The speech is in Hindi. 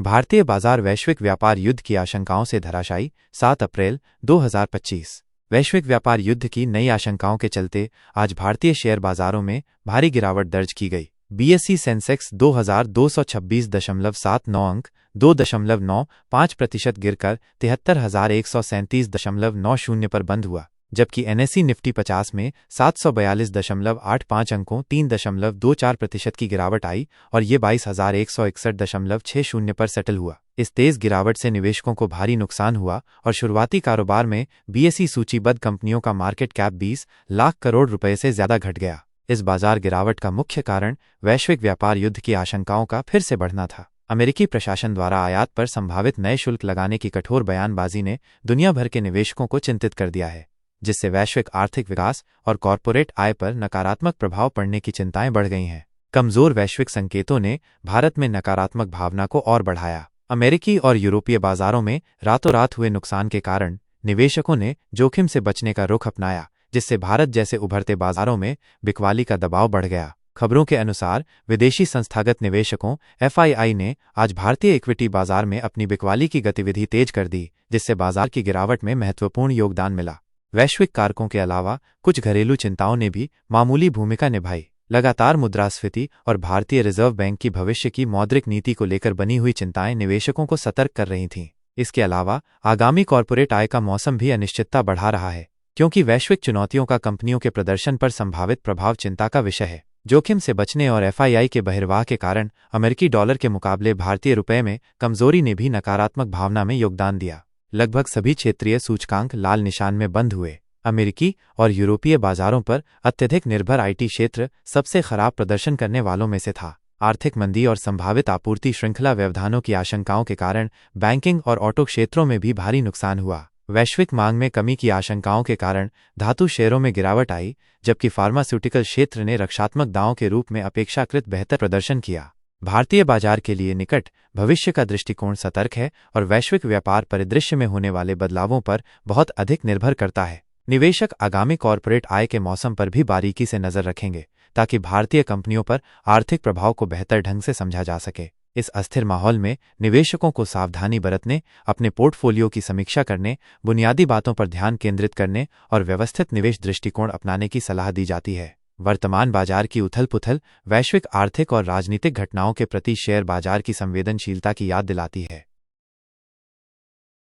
भारतीय बाजार वैश्विक व्यापार युद्ध की आशंकाओं से धराशायी। 7 अप्रैल 2025। वैश्विक व्यापार युद्ध की नई आशंकाओं के चलते आज भारतीय शेयर बाजारों में भारी गिरावट दर्ज की गई। बीएसई सेंसेक्स 2226.79 अंक 2.95% गिरकर 73,137.90 पर बंद हुआ, जबकि एनएसई निफ्टी 50 में 742.85 अंकों 3.24% की गिरावट आई और ये 22,161.60 पर सेटल हुआ। इस तेज गिरावट से निवेशकों को भारी नुकसान हुआ और शुरुआती कारोबार में बीएसई सूचीबद्ध कंपनियों का मार्केट कैप 20 लाख करोड़ रुपए से ज्यादा घट गया। इस बाजार गिरावट का मुख्य कारण वैश्विक व्यापार युद्ध की आशंकाओं का फिर से बढ़ना था। अमेरिकी प्रशासन द्वारा आयात पर संभावित नए शुल्क लगाने की कठोर बयानबाजी ने दुनिया भर के निवेशकों को चिंतित कर दिया है, जिससे वैश्विक आर्थिक विकास और कॉरपोरेट आय पर नकारात्मक प्रभाव पड़ने की चिंताएं बढ़ गई हैं। कमजोर वैश्विक संकेतों ने भारत में नकारात्मक भावना को और बढ़ाया। अमेरिकी और यूरोपीय बाजारों में रातों रात हुए नुकसान के कारण निवेशकों ने जोखिम से बचने का रुख अपनाया, जिससे भारत जैसे उभरते बाजारों में बिकवाली का दबाव बढ़ गया। खबरों के अनुसार विदेशी संस्थागत निवेशकों एफआईआई ने आज भारतीय इक्विटी बाजार में अपनी बिकवाली की गतिविधि तेज कर दी, जिससे बाजार की गिरावट में महत्वपूर्ण योगदान मिला। वैश्विक कारकों के अलावा कुछ घरेलू चिंताओं ने भी मामूली भूमिका निभाई। लगातार मुद्रास्फीति और भारतीय रिजर्व बैंक की भविष्य की मौद्रिक नीति को लेकर बनी हुई चिंताएं निवेशकों को सतर्क कर रही थीं। इसके अलावा आगामी कॉरपोरेट आय का मौसम भी अनिश्चितता बढ़ा रहा है, क्योंकि वैश्विक चुनौतियों का कंपनियों के प्रदर्शन पर संभावित प्रभाव चिंता का विषय है। जोखिम से बचने और एफआईआई के बहिर्वाह के कारण अमेरिकी डॉलर के मुकाबले भारतीय रुपये में कमजोरी ने भी नकारात्मक भावना में योगदान दिया। लगभग सभी क्षेत्रीय सूचकांक लाल निशान में बंद हुए। अमेरिकी और यूरोपीय बाजारों पर अत्यधिक निर्भर आईटी क्षेत्र सबसे खराब प्रदर्शन करने वालों में से था। आर्थिक मंदी और संभावित आपूर्ति श्रृंखला व्यवधानों की आशंकाओं के कारण बैंकिंग और ऑटो क्षेत्रों में भी भारी नुकसान हुआ। वैश्विक मांग में कमी की आशंकाओं के कारण धातु शेयरों में गिरावट आई, जबकि फार्मास्यूटिकल क्षेत्र ने रक्षात्मक दांवों के रूप में अपेक्षाकृत बेहतर प्रदर्शन किया। भारतीय बाजार के लिए निकट भविष्य का दृष्टिकोण सतर्क है और वैश्विक व्यापार परिदृश्य में होने वाले बदलावों पर बहुत अधिक निर्भर करता है। निवेशक आगामी कॉरपोरेट आय के मौसम पर भी बारीकी से नजर रखेंगे, ताकि भारतीय कंपनियों पर आर्थिक प्रभाव को बेहतर ढंग से समझा जा सके। इस अस्थिर माहौल में निवेशकों को सावधानी बरतने, अपने पोर्टफोलियो की समीक्षा करने, बुनियादी बातों पर ध्यान केंद्रित करने और व्यवस्थित निवेश दृष्टिकोण अपनाने की सलाह दी जाती है। वर्तमान बाजार की उथल-पुथल वैश्विक आर्थिक और राजनीतिक घटनाओं के प्रति शेयर बाजार की संवेदनशीलता की याद दिलाती है।